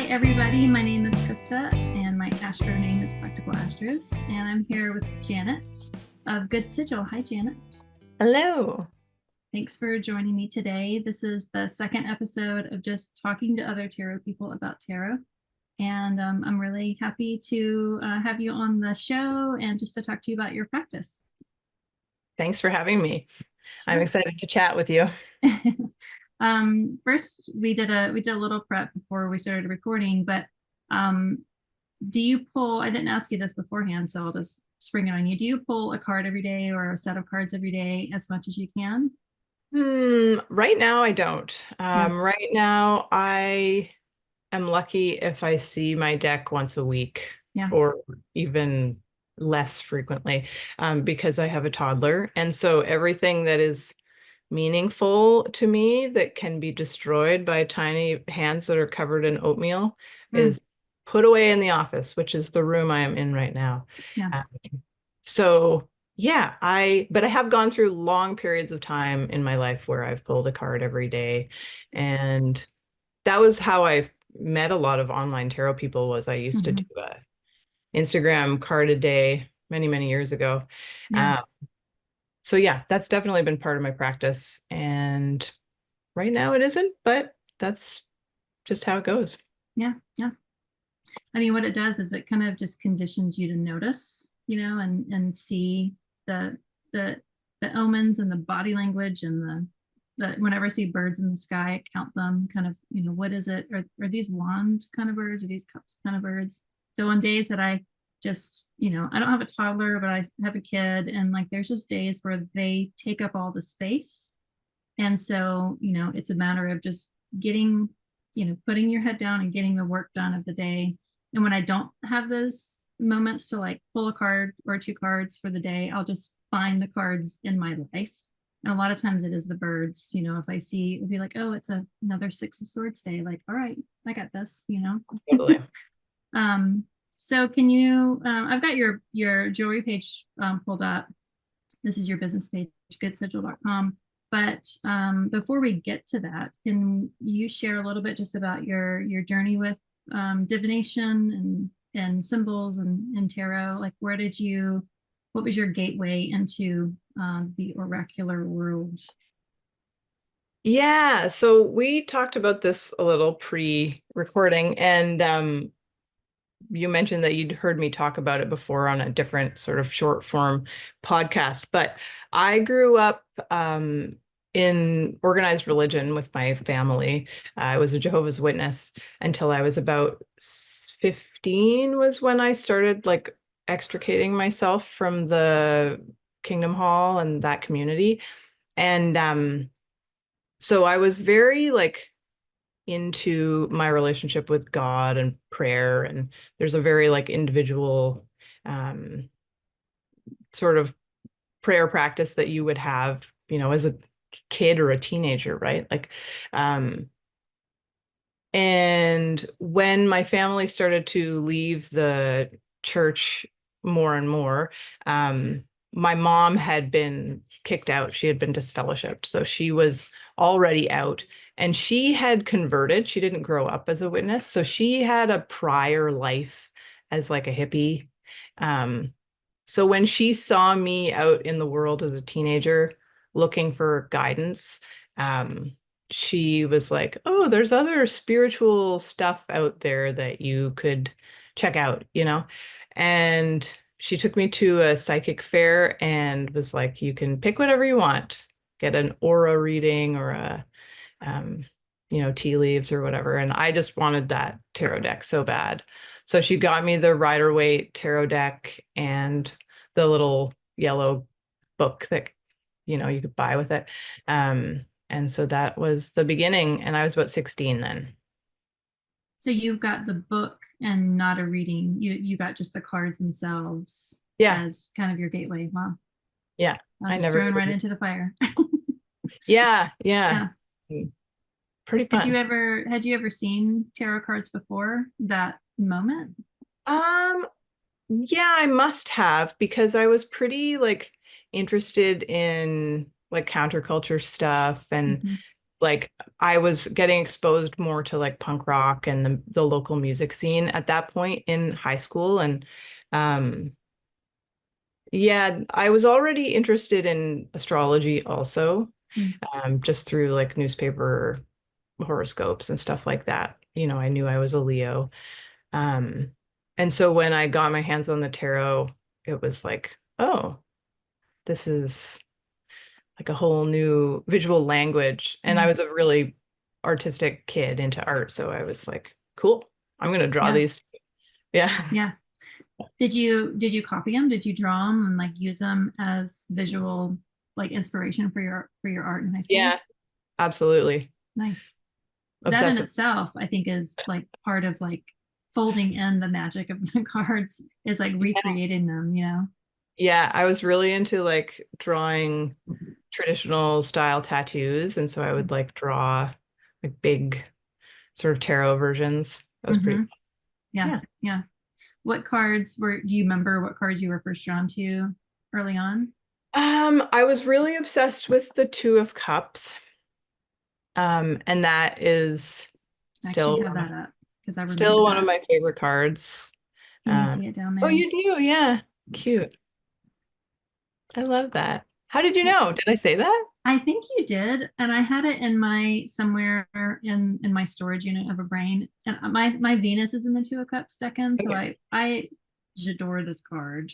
Hi, everybody. My name is Krista, and my astro name is Practical Astros. And I'm here with Janet of Good Sigil. Hi, Janet. Hello. Thanks for joining me today. This is the second episode of just talking to other tarot people about tarot. And I'm really happy to have you on the show and just to talk to you about your practice. Thanks for having me. Sure. I'm excited to chat with you. First, we did a little prep before we started recording, but do you pull? I didn't ask you this beforehand, so I'll just spring it on you. Do you pull a card every day or a set of cards every day as much as you can? Right now, I don't. Yeah. Right now, I am lucky if I see my deck once a week Yeah. or even less frequently, because I have a toddler. And so everything that is meaningful to me that can be destroyed by tiny hands that are covered in oatmeal Mm, is put away in the office, which is the room I am in right now. yeah. Um, so yeah, but I have gone through long periods of time in my life where I've pulled a card every day. And that was how I met a lot of online tarot people. Was I used to do Hmm. a Instagram card a day many, many years ago. Yeah. Um, so yeah, that's definitely been part of my practice. And right now it isn't, but that's just how it goes. Yeah. Yeah. I mean, what it does is it kind of just conditions you to notice, and see the the the omens and the body language and the whenever I see birds in the sky, I count them, kind of, what is it? Are these wand kind of birds? Are these cups kind of birds? So on days that I just, I don't have a toddler, but I have a kid, and like there's just days where they take up all the space. And so, it's a matter of just getting, putting your head down and getting the work done of the day. And when I don't have those moments to like pull a card or two cards for the day, I'll just find the cards in my life. And a lot of times it is the birds, if I see, it'll be like, oh, it's another Six of Swords day. Like, all right, I got this. Totally. Um, so can you, I've got your jewelry page pulled up. This is your business page, goodsigil.com. But before we get to that, can you share a little bit just about your journey with divination and symbols and tarot? Like, what was your gateway into the oracular world? Yeah, so we talked about this a little pre-recording, and you mentioned that you'd heard me talk about it before on a different sort of short form podcast. But I grew up in organized religion with my family. I was a Jehovah's Witness until I was about 15 was when I started like extricating myself from the Kingdom Hall and that community. And so I was very like into my relationship with God and prayer. And there's a very like individual um, sort of prayer practice that you would have, as a kid or a teenager, right? Like, and when my family started to leave the church more and more, my mom had been kicked out. She had been disfellowshipped. So she was already out and she had converted. She didn't grow up as a witness. So she had a prior life as like a hippie. Um, so when she saw me out in the world as a teenager looking for guidance, um, she was like, "Oh, there's other spiritual stuff out there that you could check out." And she took me to a psychic fair and was like, "You can pick whatever you want, get an aura reading or um, tea leaves or whatever." And I just wanted that tarot deck so bad. So she got me the Rider-Waite tarot deck and the little yellow book that, you could buy with it. And so that was the beginning. And I was about 16 then. So you got the book and not a reading. You got just the cards themselves Yeah. as kind of your gateway. Wow. Yeah. I'll I just never thrown right really. into the fire. Yeah. Yeah. Yeah. Pretty Had you fun. ever had you ever seen tarot cards before that moment? Um, yeah, I must have because I was pretty like interested in like counterculture stuff and Mhm. like I was getting exposed more to like punk rock and the local music scene at that point in high school. And um, yeah, I was already interested in astrology also, Mm. just through like newspaper horoscopes and stuff like that. I knew I was a Leo. Um, and so when I got my hands on the tarot, it was like, oh, this is like a whole new visual language. And I Mm. was a really artistic kid into art. So I was like, cool, I'm gonna draw Yeah. these. Yeah. Yeah. Did you copy them? Did you draw them and like use them as visual like inspiration for your art in high school? Yeah, absolutely. Nice. That in Obsessive. itself, I think, is like part of like folding in the magic of the cards is like Yeah. recreating them, you know? Yeah, I was really into like drawing traditional style tattoos. And so I would like draw like big sort of tarot versions. That was Mm-hmm. pretty, Yeah. yeah. Yeah. What cards do you remember what cards you were first drawn to early on? I was really obsessed with the Two of Cups. And that is I actually still have that up because I remember still one of that. my favorite cards. Can you Um, see it down oh, there? you do? Yeah. Cute. I love that. How did you Yeah. know? Did I say that? I think you did, and I had it in my somewhere in my storage unit of a brain. And my Venus is in the Two of Cups decan, so Okay. I adore this card,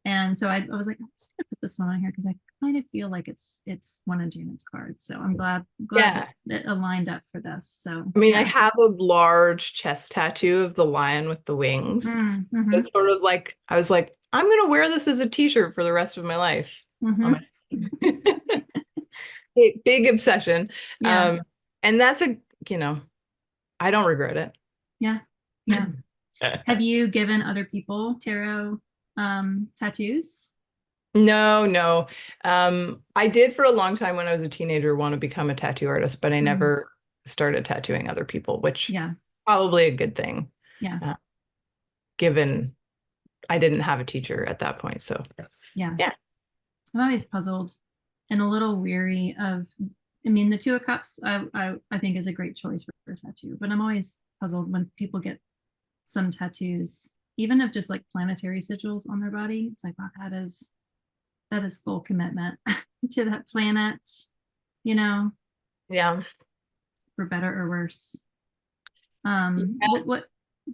and so I was like, I'm just gonna put this one on here because I kind of feel like it's one of Janet's cards. So I'm glad that Yeah. it aligned up for this. So I mean, I yeah. have a large chest tattoo of the lion with the wings. Mm-hmm. It's sort of like I was like, I'm gonna wear this as a t-shirt for the rest of my life. Mm-hmm. On my- big obsession. Yeah. Um, and that's you know, I don't regret it. Yeah. Yeah. Have you given other people tarot tattoos? No, no. I did for a long time when I was a teenager want to become a tattoo artist, but I Mm, never started tattooing other people, which yeah. probably a good thing, Yeah. uh, given I didn't have a teacher at that point. So Yeah. yeah, I'm always puzzled and a little weary of. I mean, the Two of Cups, I think is a great choice for a tattoo, but I'm always puzzled when people get some tattoos, even of just like planetary sigils on their body. It's like, wow, that is full commitment to that planet, you know, yeah. for better or worse.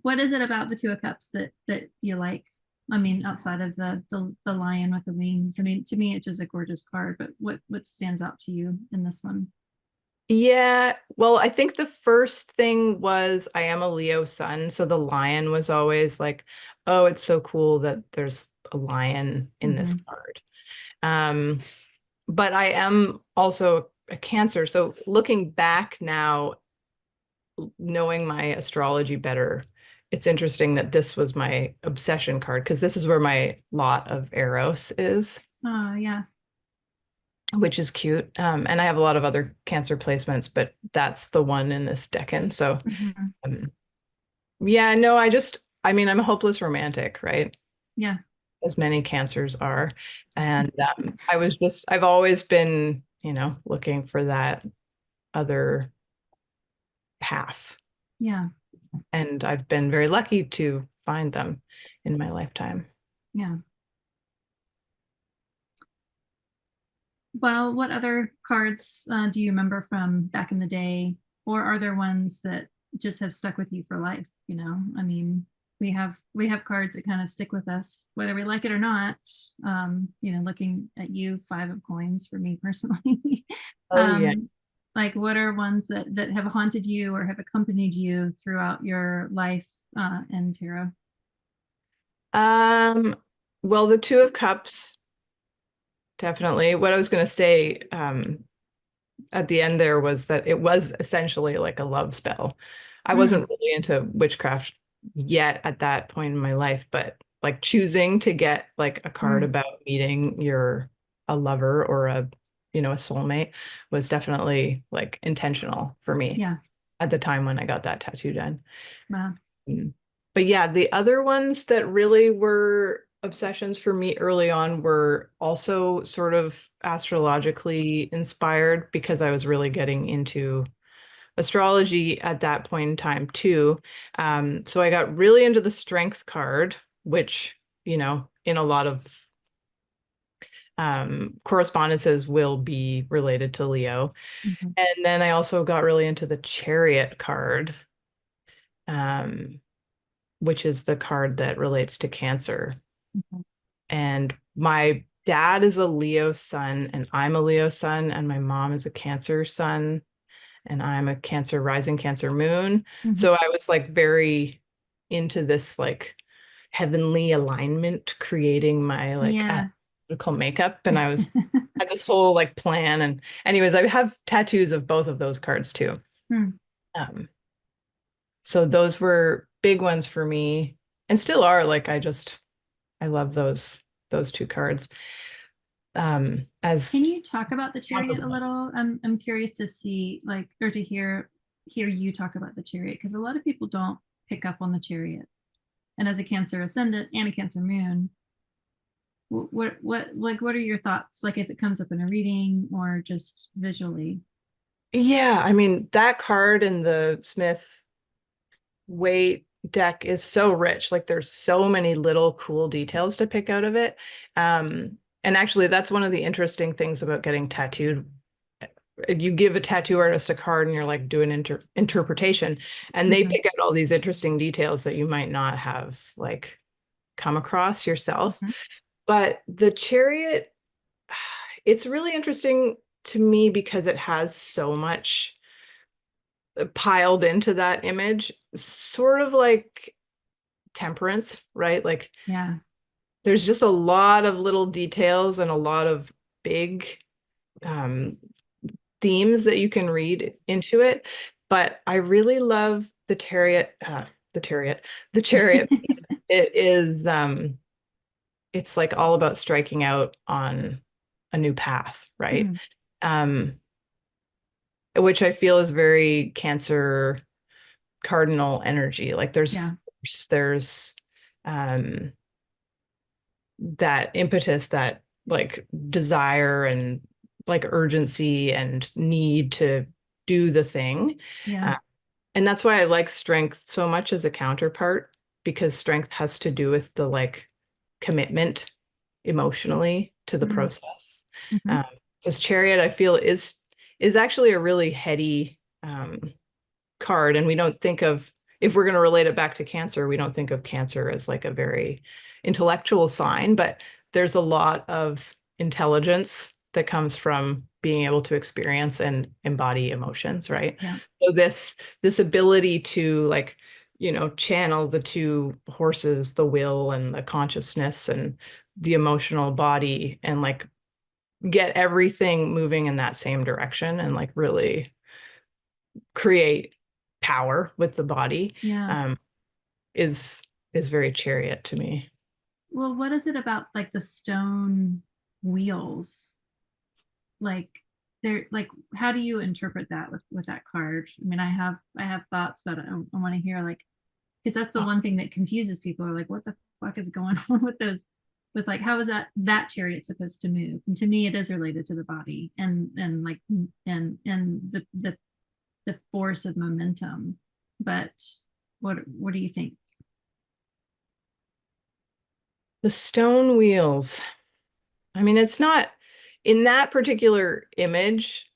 What is it about the Two of Cups that you like? I mean, outside of the lion with the wings. I mean, to me, it's just a gorgeous card. But what stands out to you in this one? Yeah, well, I think the first thing was I am a Leo sun, so the lion was always like, oh, it's so cool that there's a lion in this Mm-hmm. card. Um, but I am also a Cancer, so looking back now, knowing my astrology better, it's interesting that this was my obsession card because this is where my lot of Eros is, Oh yeah. which is cute. And I have a lot of other Cancer placements, but that's the one in this decan. So Mm-hmm. um, yeah, no, I mean, I'm a hopeless romantic, right? Yeah. As many Cancers are. And I've always been, looking for that other half. Yeah. And I've been very lucky to find them in my lifetime. Yeah. Well, what other cards do you remember from back in the day, or are there ones that just have stuck with you for life? You know, I mean, we have cards that kind of stick with us, whether we like it or not. Looking at you, Five of Coins for me personally. Oh yeah. um, like, what are ones that have haunted you or have accompanied you throughout your life in tarot? Um, well, the Two of Cups, definitely. What I was going to say, at the end there was that it was essentially like a love spell. I Mm, wasn't really into witchcraft yet at that point in my life, but like choosing to get like a card mm, about meeting a lover or a soulmate was definitely like intentional for me yeah. at the time when I got that tattoo done. Wow. Mm. But yeah, the other ones that really were obsessions for me early on were also sort of astrologically inspired because I was really getting into astrology at that point in time too. So I got really into the strength card, which, in a lot of correspondences will be related to Leo. Mhm, And then I also got really into the chariot card, um, which is the card that relates to Cancer. mhm, And my dad is a Leo sun, and I'm a Leo sun, and my mom is a Cancer sun, and I'm a Cancer rising, Cancer moon. mhm. So I was like very into this like heavenly alignment, creating my like Yeah. physical makeup. And I was had this whole like plan. And anyways, I have tattoos of both of those cards too. Hmm. Um, so those were big ones for me and still are. Like I love those two cards. Can As you talk about the chariot a little? I'm curious to see like or to hear you talk about the chariot because a lot of people don't pick up on the chariot. And as a Cancer ascendant and a Cancer moon, what are your thoughts? Like if it comes up in a reading or just visually? Yeah, I mean that card in the Smith weight deck is so rich. Like there's so many little cool details to pick out of it. And actually that's one of the interesting things about getting tattooed. You give a tattoo artist a card and you're like do an interpretation and they Mhm, pick out all these interesting details that you might not have like come across yourself. mhm. But the chariot, it's really interesting to me because it has so much piled into that image, sort of like Temperance, right? Like Yeah, there's just a lot of little details and a lot of big um, themes that you can read into it. But I really love the chariot, the chariot. It is, it's like all about striking out on a new path, right? mm, Um, which I feel is very Cancer cardinal energy. Like yeah, there's um that impetus, that like desire and like urgency and need to do the thing. yeah, Uh, and that's why I like strength so much as a counterpart, because strength has to do with the like commitment emotionally to the mm, process. mhm, Um, because chariot, I feel is actually a really heady card, and we don't think of, if we're going to relate it back to Cancer, we don't think of Cancer as like a very intellectual sign, but there's a lot of intelligence that comes from being able to experience and embody emotions, right? yeah, So this ability to like, channel the two horses, the will and the consciousness and the emotional body, and like get everything moving in that same direction and like really create power with the body, yeah. um, is is very chariot to me. Well, what is it about like the stone wheels? Like they're like, how do you interpret that with that card? I mean, I have thoughts, but I want to hear like because that's the one thing that confuses people. Are like, what the fuck is going on with those? With like, how is that chariot supposed to move? And to me, it is related to the body and like and the force of momentum. But what do you think? The stone wheels. I mean, it's not in that particular image.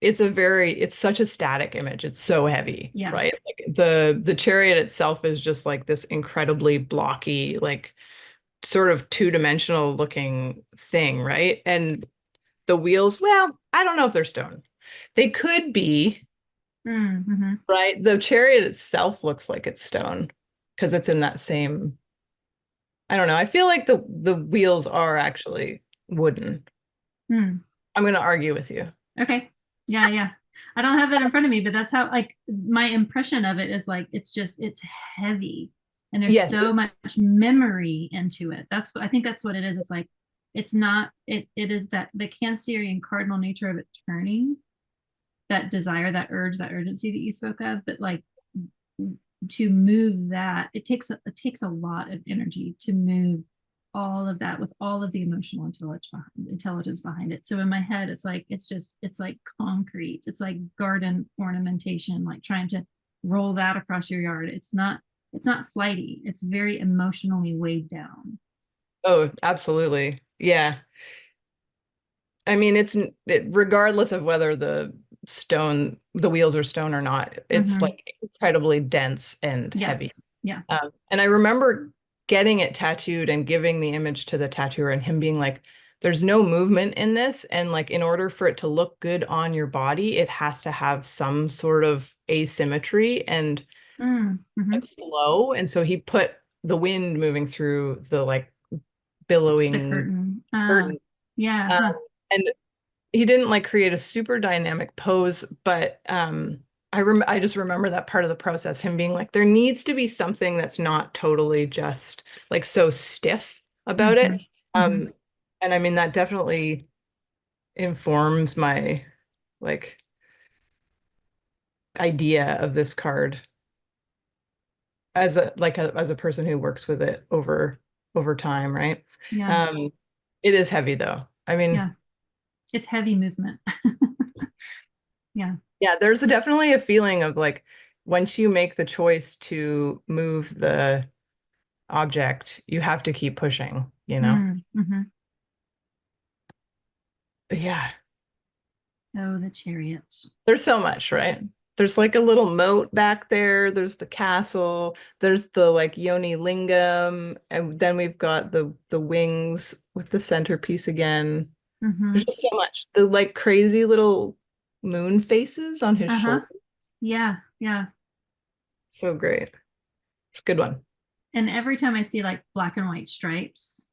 It's such a static image. It's so heavy, Yeah. right? Like the chariot itself is just like this incredibly blocky, like sort of two-dimensional looking thing, right? And the wheels, well, I don't know if they're stone. They could be, Mm-hmm. right? The chariot itself looks like it's stone because it's in that same, I don't know. I feel like the wheels are actually wooden. Mm. I'm going to argue with you. Okay. Yeah, yeah. I don't have it in front of me, but that's how like my impression of it is like it's heavy and there's Yes. so much memory into it. I think that's what it is. It's like it's not it is that the Cancerian cardinal nature of it turning, that desire, that urge, that urgency that you spoke of, but like to move that, it takes a lot of energy to move all of that with all of the emotional intelligence behind it. So in my head, it's like concrete. It's like garden ornamentation, like trying to roll that across your yard. It's not flighty. It's very emotionally weighed down. Oh, absolutely. Yeah. I mean, regardless of whether the wheels are stone or not, it's Hmm. like incredibly dense and heavy. Yes. Yeah. And I remember getting it tattooed and giving the image to the tattooer and him being like, there's no movement in this. And like, in order for it to look good on your body, it has to have some sort of asymmetry and Mm-hmm. like flow. And so he put the wind moving through the like The billowing curtain. curtain. Yeah. Um, Huh. and he didn't like create a super dynamic pose, but I just remember that part of the process, him being like, there needs to be something that's not totally just like so stiff about it. Mm-hmm. Mm-hmm. Um, and I mean that definitely informs my like idea of this card as a person who works with it over time, right? Yeah. Um, it is heavy though. I mean, Yeah. It's heavy movement. Yeah. yeah, there's definitely a feeling of like once you make the choice to move the object, you have to keep pushing, you know? Mm-hmm. But yeah, Oh, the chariot. there's so much, right? There's like a little moat back there. There's the castle. There's the like yoni lingam, and then we've got the wings with the centerpiece again. Mm-hmm. There's just so much. The like crazy little moon faces on his Uh-huh. shoulder. Yeah. Yeah. So great. It's a good one. And every time I see like black and white stripes,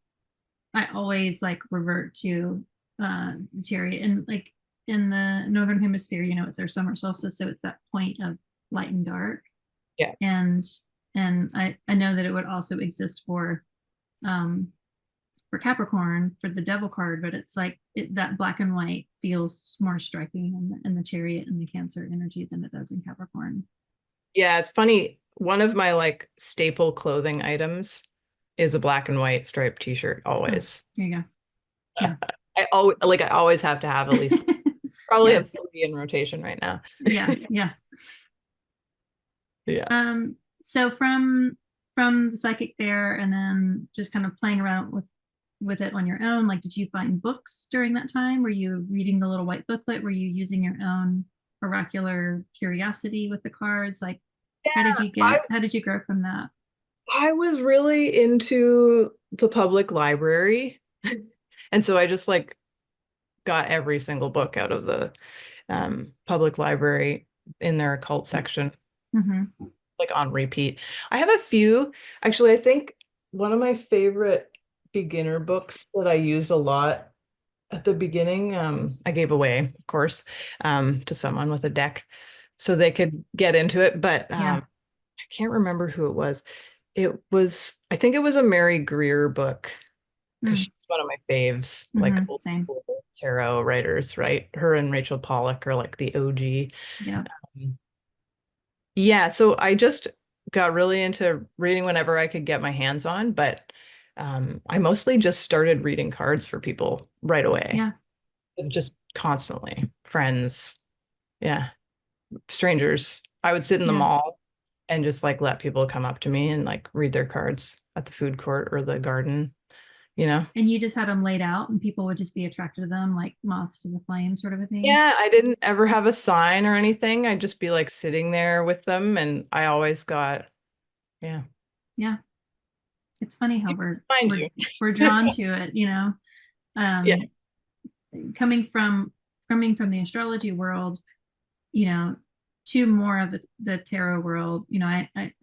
I always like revert to the chariot. And like in the northern hemisphere, it's their summer solstice, so it's that point of light and dark. Yeah. And I know that it would also exist um for Capricorn for the devil card, but it's like that black and white feels more striking in the chariot and the Cancer energy than it does in Capricorn. Yeah, it's funny. One of my like staple clothing items is a black and white striped t-shirt Oh, always. there you go. Yeah. I always have to have at least probably have Yes. three in rotation right now. Yeah. Yeah. Yeah. So from the psychic fair and then just kind of playing around with it on your own, like did you find books during that time? Were you reading the little white booklet? Were you using your own oracular curiosity with the cards? Like Yeah, I how did you grow from that? I was really into the public library. And so I just like got every single book out of the public library in their occult section, Mm-hmm. like on repeat. I have a few. Actually, I think one of my favorite beginner books that I used a lot at the beginning, I gave away, of course, to someone with a deck so they could get into it. But Yeah. I can't remember who it was. I think it was a Mary Greer book because Mm. she's one of my faves, like Mm-hmm. old Same. school tarot writers, right? Her and Rachel Pollack are like the OG. Yeah. Um, Yeah, so I just got really into reading whenever I could get my hands on, but I mostly just started reading cards for people right away, Yeah. just constantly. Friends, yeah, strangers. I would sit in the Yeah. mall and just like let people come up to me and like read their cards at the food court or the garden, you know? And you just had them laid out and people would just be attracted to them like moths to the flame sort of a thing. Yeah, I didn't ever have a sign or anything. I'd just be like sitting there with them and I always got, yeah, Yeah. It's funny how find you. we're drawn to it. Yeah. Um, coming from the astrology world, you know, to more of the tarot world,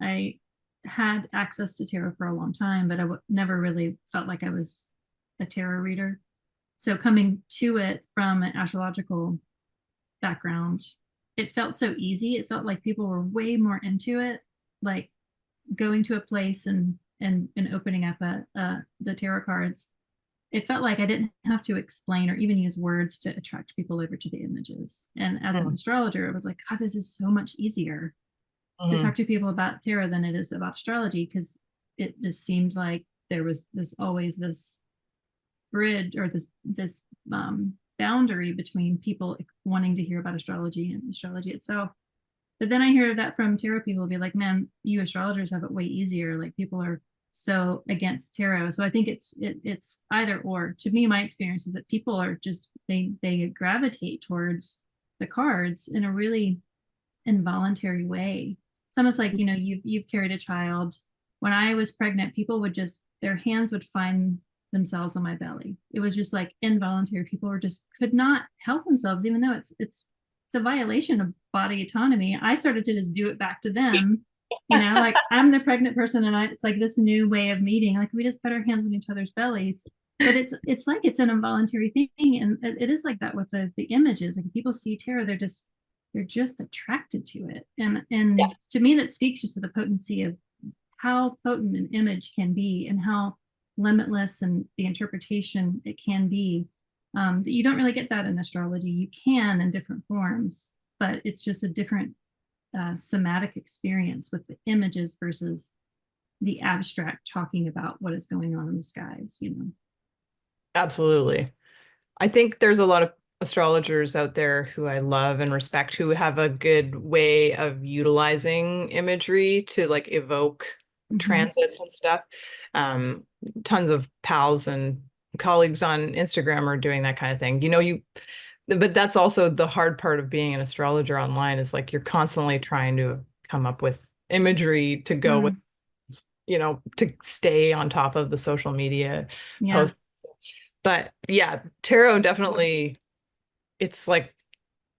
I had access to tarot for a long time, but never really felt like I was a tarot reader. So coming to it from an astrological background, it felt so easy. It felt like people were way more into it, like going to a place and opening up the tarot cards. It felt like I didn't have to explain or even use words to attract people over to the images. And as an Mm. astrologer, I was like, God, this is so much easier. to talk Mhm. to people about tarot than it is about astrology, because it just seemed like there was this always this bridge, or this boundary between people wanting to hear about astrology and astrology itself. But then I hear that from tarot people, be like, man, you astrologers have it way easier. Like, people are so against tarot. So I think it's either or. To me, my experience is that people are just, they gravitate towards the cards in a really involuntary way. It's almost like, you've carried a child. When I was pregnant, people would just, their hands would find themselves on my belly. It was just like involuntary. People were just, could not help themselves, even though it's a violation of body autonomy. I started to just do it back to them. Like, I'm the pregnant person, and it's like this new way of meeting. Like, we just put our hands on each other's bellies. But it's like it's an involuntary thing, and it is like that with the images. Like, if people see tarot, they're just attracted to it. And to me, that speaks just to the potency of how potent an image can be, and how limitless and the interpretation it can be. That you don't really get that in astrology. You can in different forms, but it's just a different somatic experience with the images versus the abstract talking about what is going on in the skies. Absolutely. I think there's a lot of astrologers out there who I love and respect who have a good way of utilizing imagery to like evoke Mm-hmm. transits and stuff. Um, Tons of pals and colleagues on Instagram are doing that kind of thing. But that's also the hard part of being an astrologer online is like you're constantly trying to come up with imagery to go with, Mm, to stay on top of the social media yeah, posts. But yeah, tarot definitely, it's like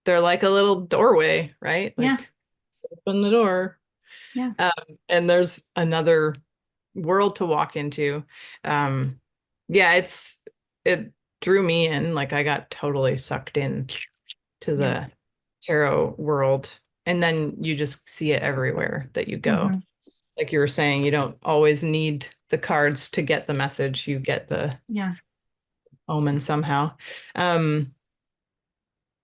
they're like a little doorway, right? yeah, Like open the door. yeah, Um, and there's another world to walk into. Um, yeah, it drew me in, like I got totally sucked in to yeah. the tarot world. And then you just see it everywhere that you go. Mm-hmm. Like you were saying, you don't always need the cards to get the message. You get the Yeah. omen somehow. Um,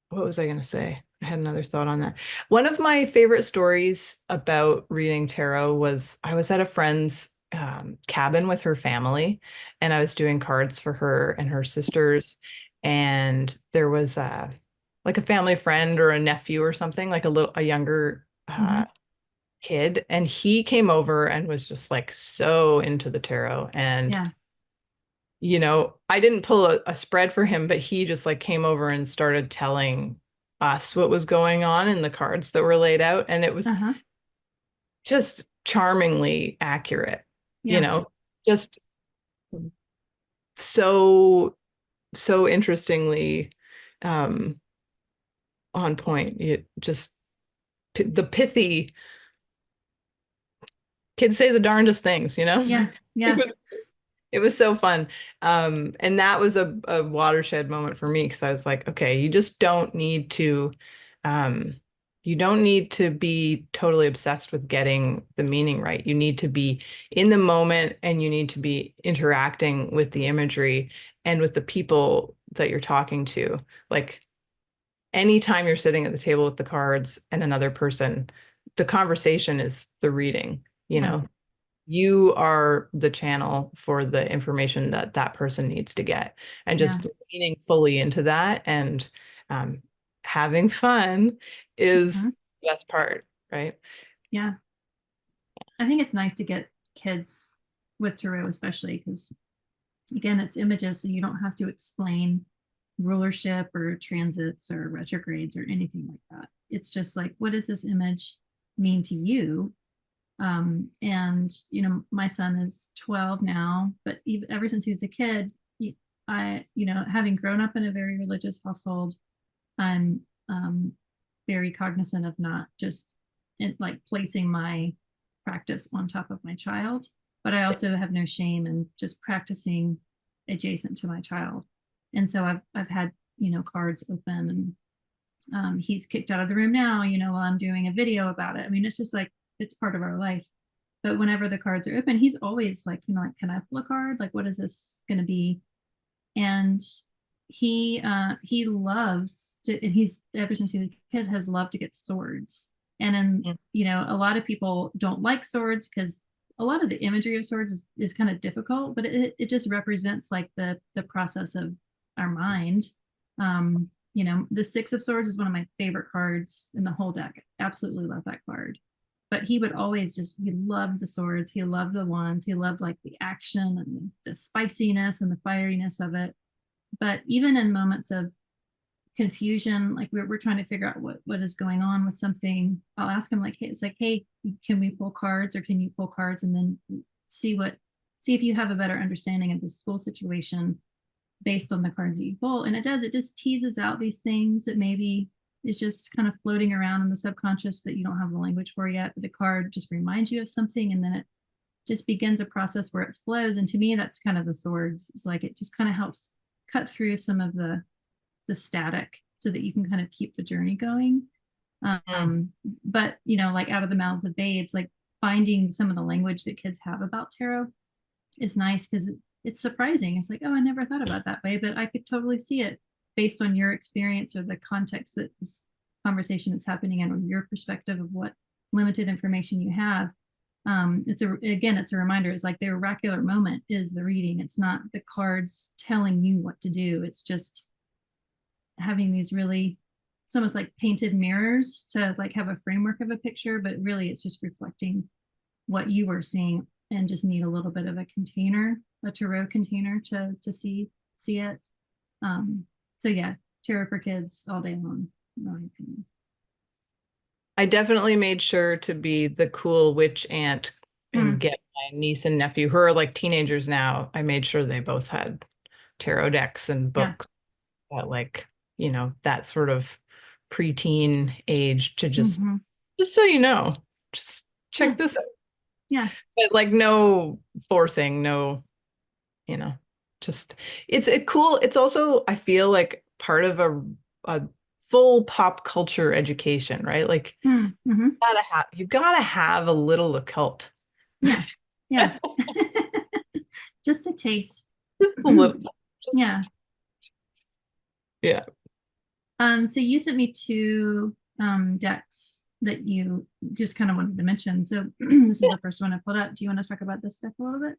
what was I going to say? I had another thought on that. One of my favorite stories about reading tarot was I was at a friend's cabin with her family, and I was doing cards for her and her sisters. And there was like a family friend or a nephew or something, like a younger Mm-hmm. kid, and he came over and was just like so into the tarot. And Yeah. I didn't pull a spread for him, but he just like came over and started telling us what was going on in the cards that were laid out. And it was Uh-huh. just charmingly accurate, you Yeah. know, just so, so interestingly um, on point. It just, the pithy kids say the darndest things, Yeah. It Yeah. was It was so fun. And that was a watershed moment for me because I was like, okay, um, you don't need to be totally obsessed with getting the meaning right. You need to be in the moment and you need to be interacting with the imagery and with the people that you're talking to. Like anytime you're sitting at the table with the cards and another person, the conversation is the reading, Yeah. you are the channel for the information that that person needs to get, and Yeah. just leaning fully into that and um, having fun is Uh-huh. the best part, right? Yeah. I think it's nice to get kids with tarot, especially because, again, it's images, so you don't have to explain rulership or transits or retrogrades or anything like that. It's just like, what does this image mean to you? And my son is 12 now, but even ever since he was a kid, having grown up in a very religious household, I'm very cognizant of not just like placing my practice on top of my child, but I also have no shame in just practicing adjacent to my child. And so I've had cards open, and he's kicked out of the room now, while I'm doing a video about it. I mean, it's just like it's part of our life. But whenever the cards are open, he's always like, like, can I pull a card? Like, what is this going to be? And he loves to, and he's ever since he was a kid has loved to get swords. And then, Mm. a lot of people don't like swords because a lot of the imagery of swords is kind of difficult, but it just represents like the process of our mind. The Six of Swords is one of my favorite cards in the whole deck. Absolutely love that card. But he would always he loved the swords. He loved the wands. He loved like the action and the spiciness and the fieriness of it. But even in moments of confusion, like we're trying to figure out what is going on with something, I'll ask him like, hey, it's like, hey, can we pull cards, or can you pull cards and then see if you have a better understanding of the school situation based on the cards that you pull. And it just teases out these things that maybe is just kind of floating around in the subconscious that you don't have the language for yet, but the card just reminds you of something, and then it just begins a process where it flows. And to me, that's kind of the swords. It's like it just kind of helps cut through some of the static so that you can kind of keep the journey going. Mm. But like Out of the Mouths of Babes, like finding some of the language that kids have about tarot is nice because it's surprising. It's like, oh, I never thought about that way, but I could totally see it based on your experience or the context that this conversation is happening in, or your perspective of what limited information you have. It's a reminder. It's like the oracular moment is the reading. It's not the cards telling you what to do. It's just having these really, it's almost like painted mirrors to like have a framework of a picture, but really it's just reflecting what you were seeing, and just need a little bit of a container, a tarot container to see it. um so yeah, tarot for kids all day long, in my opinion. I definitely made sure to be the cool witch aunt and Hmm. get my niece and nephew, who are like teenagers now. I made sure they both had tarot decks and Yeah. books at like, that sort of preteen age to Hmm. just so you know, just Yeah. check this out. Yeah. But like no forcing, no, you know, just it's a cool, it's also, I feel like part of a full pop culture education, right? Like Mm-hmm. you gotta have a little occult. Yeah. Yeah. Just a taste. Just a little, just Yeah. yeah. So you sent me two decks that you just kind of wanted to mention. So this is the first one I pulled up. Do you want to talk about this deck a little bit?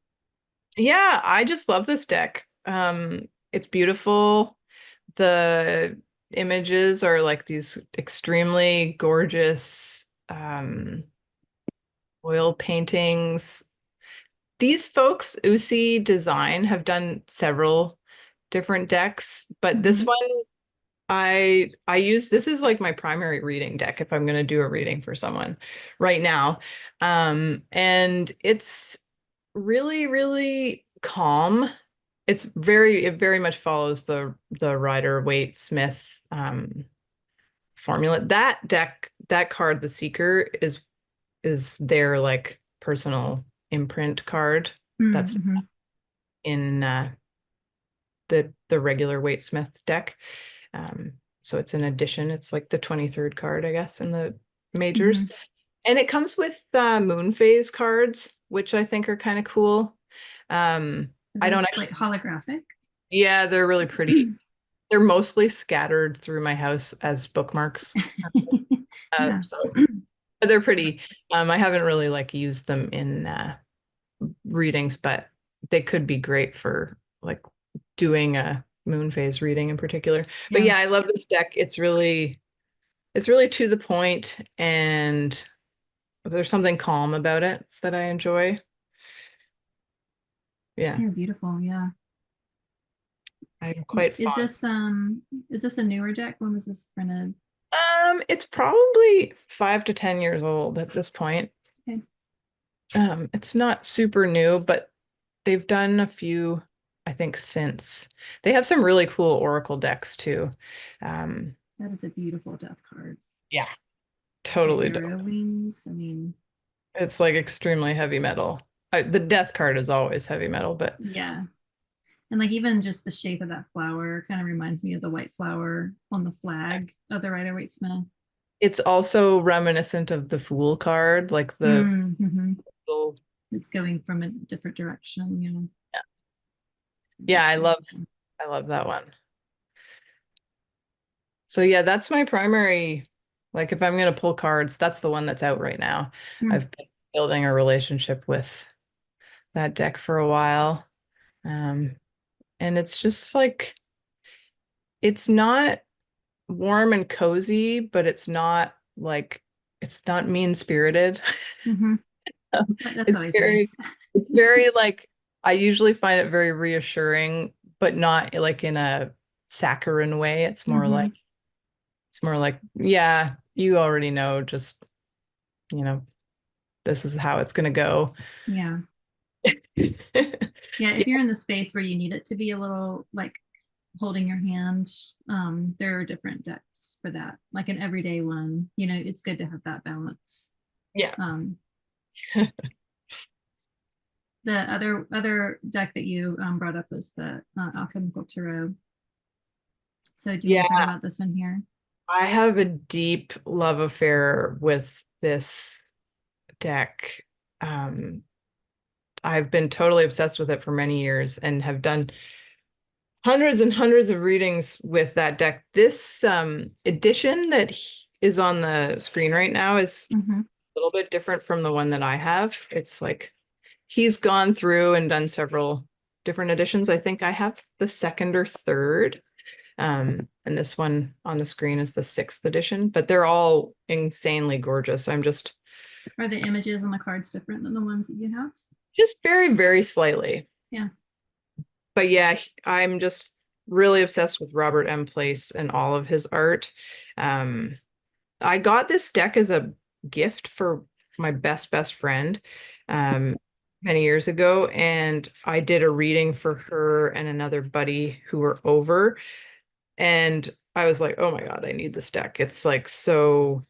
Yeah, I just love this deck. It's beautiful. The images are like these extremely gorgeous oil paintings. These folks, Usi Design, have done several different decks, but this Mm-hmm. one I use, this is like my primary reading deck if I'm going to do a reading for someone right now. And it's really, really calm. It very much follows the Rider-Waite Smith formula. That deck, that card, the Seeker, is their like personal imprint card. That's Mm-hmm. in the regular Waite Smith's deck. So it's an addition. It's like the 23rd card, I guess, in the majors. Mm-hmm. And it comes with moon phase cards, which I think are kind of cool. Are I don't those like actually, holographic? yeah, they're really pretty. They're mostly scattered through my house as bookmarks. Yeah. So they're pretty. I haven't really like used them in readings, but they could be great for like doing a moon phase reading in particular. But Yeah. yeah, I love this deck. It's really to the point, and there's something calm about it that I enjoy. Yeah, They're beautiful. Yeah. I'm quite Is fond. this a newer deck? When was this printed? It's probably 5 to 10 years old at this point. Okay. It's not super new, but they've done a few, I think, since. They have some really cool Oracle decks too. Um, That is a beautiful death card. yeah, The totally arrow dope. wings. I mean, It's like extremely heavy metal. The death card is always heavy metal, but yeah. And like even just the shape of that flower kind of reminds me of the white flower on the flag of the Rider-Waite Smith. it's also reminiscent of the Fool card, like the Mm-hmm. little, It's going from a different direction, yeah, It's I love beautiful. I love that one. So yeah, that's my primary Like if I'm gonna pull cards, that's the one that's out right now. Hmm. I've been building a relationship with that deck for a while. Um, and it's just like it's not warm and cozy, but it's not mean-spirited. Hmm. That's It's always very, nice. it's very like I usually find it very reassuring, but not like in a saccharine way. Hmm. It's more like, yeah, you already know, just, you know, this is how it's gonna go. Yeah. Yeah, if you're in the space where you need it to be a little like holding your hand, there are different decks for that. Like an everyday one, it's good to have that balance. Yeah. Um, the other deck that you brought up was the alchemical tarot. So do you want to talk Yeah, about this one here? I have a deep love affair with this deck. Um, I've been totally obsessed with it for many years and have done hundreds and hundreds of readings with that deck. This edition that is on the screen right now is Hmm. a little bit different from the one that I have. It's like he's gone through and done several different editions. I think I have the second or third. And this one on the screen is the sixth edition, but they're all insanely gorgeous. I'm Are the images on the cards different than the ones that you have? just very, very slightly. Yeah. But yeah, I'm just really obsessed with Robert M. Place and all of his art. Um, I got this deck as a gift for my best friend um, many years ago, and I did a reading for her and another buddy who were over, and I was like, oh my God, I need this deck. It's like so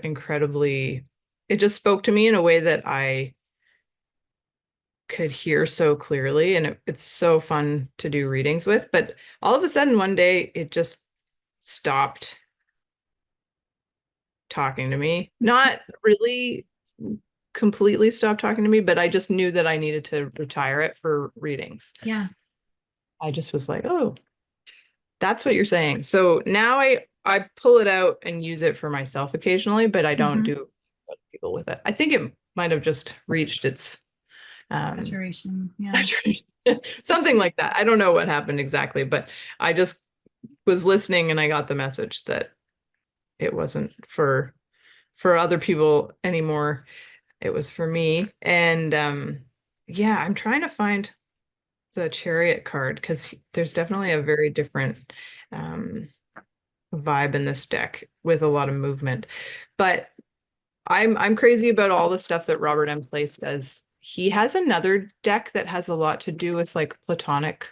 incredibly, it just spoke to me in a way that I could hear so clearly, and it's so fun to do readings with. But all of a sudden, one day, it just stopped talking to me. Not really completely stopped talking to me, but I just knew that I needed to retire it for readings. Yeah. I just was like, oh, that's what you're saying. So now I pull it out and use it for myself occasionally, but I don't Hmm. do other people with it. I think it might have just reached its um Saturation. Yeah. saturation. Something like that. I don't know what happened exactly, but I just was listening and I got the message that it wasn't for other people anymore. It was for me. And yeah, I'm trying to find the chariot card because there's definitely a very different um vibe in this deck with a lot of movement. But I'm crazy about all the stuff that Robert M. Place does. He has another deck that has a lot to do with like Platonic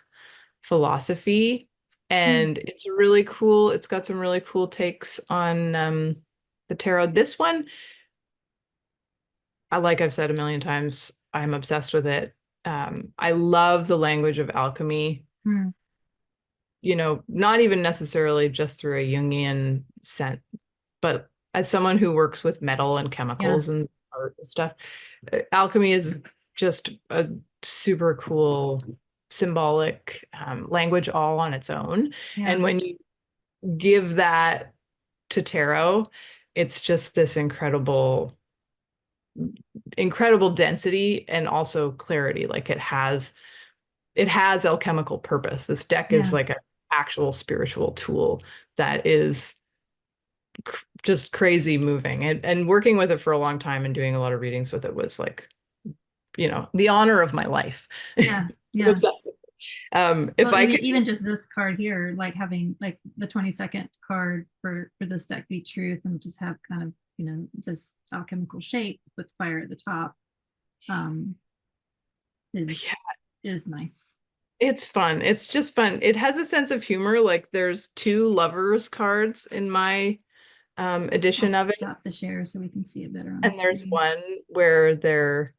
philosophy, Hmm. and it's really cool. It's got some really cool takes on the tarot. This one, like I've said a million times, I'm obsessed with it. I love the language of alchemy, Hmm. not even necessarily just through a Jungian sense, but as someone who works with metal and Yeah. chemicals and art and stuff, alchemy is just a super cool symbolic language all on its own. Yeah. And when you give that to tarot, it's just this incredible density and also clarity. Like it has alchemical purpose. This deck is Yeah. like an actual spiritual tool that is just crazy moving. And working with it for a long time and doing a lot of readings with it was like, the honor of my life. Yeah. I'm Yeah. obsessed with it. If Well, I could even just this card here, like having like the 22nd card for this deck be truth and just have kind of, this alchemical shape with fire at the top, um, is yeah, is nice. it's fun. It's just fun. It has a sense of humor. Like there's two lovers cards in my I'll edition of it. stop the share so we can see it better on the And there's screen. one where they're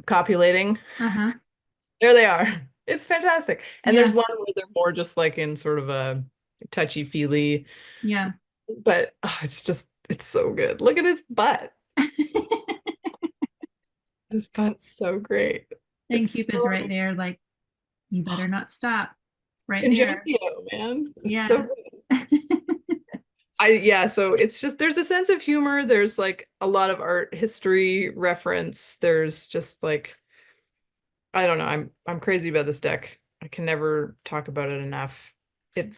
copulating. Uh-huh. There they are. It's fantastic. And there's Yeah. one where they're more just like in sort of a touchy-feely, Yeah. but it's so good. Look at his butt. His butt's so great. And It's Cupid's right so there, like, you better not stop right there. Ingenio, man. It's so Yeah. good. Yeah, so it's just there's a sense of humor, there's like a lot of art history reference. There's just like I don't know, I'm crazy about this deck. I can never talk about it enough. It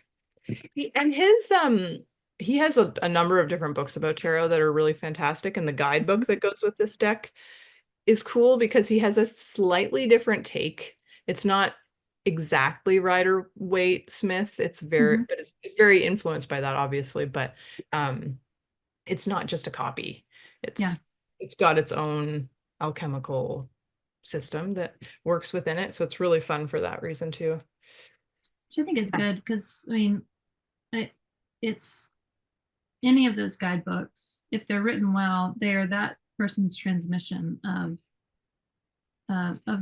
and his he has a number of different books about tarot that are really fantastic, and the Mhm, guidebook that goes with this deck is cool because he has a slightly different take. It's not exactly Rider Waite Smith. mhm. It's very influenced by that, obviously, but um it's not just a copy. Yeah, It's got its own alchemical system that works within it. So it's really fun for that reason too. which I think is good because I mean, it, it's any of those guidebooks, if they're written well, they are that person's transmission of